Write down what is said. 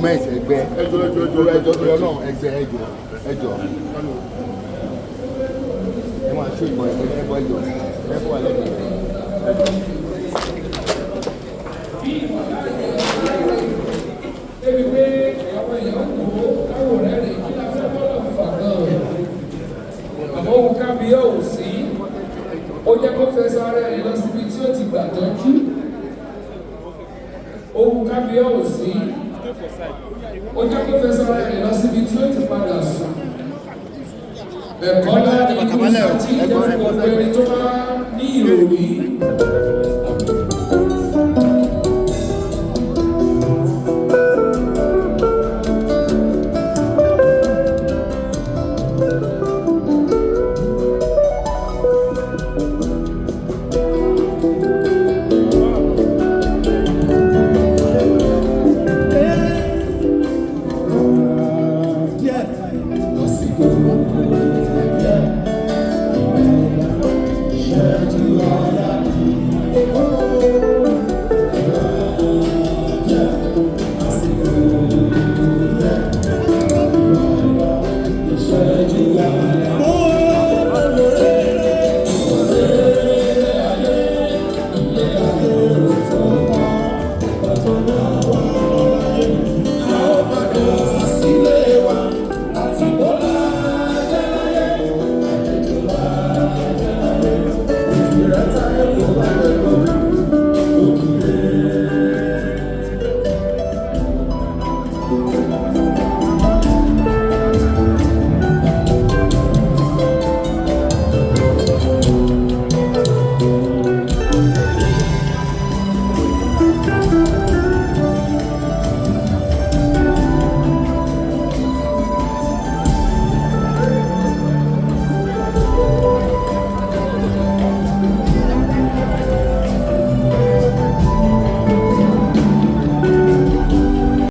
comment ẹgbẹ́ ẹjọ́ náà ẹgbẹ́ ẹjọ́ ẹ máa ṣe ìmọ̀ ẹgbẹ́ ẹjọ́ ẹgbẹ́ wà lẹ́gbẹ̀ẹ́ ẹjọ́. Ebi pé àwọn èèyàn wò ó káwò rẹ̀ rè kí la fẹ́ bọ́lọ̀ fà náà. Àmọ́ òun kábíyá ò sí. Ó jẹ́ kó fẹ́ sáré rẹ̀ lọ síbi tí ó ti gbà tọ́jú. Òun kábíyá ò sí. Ó jẹ́ kó fẹ́ sáré rẹ̀ lọ síbi tí ó ti padà sùn. Ẹ̀kọ́ náà ní ìlú tí ìjọba ẹni tó bá ní ìròyìn.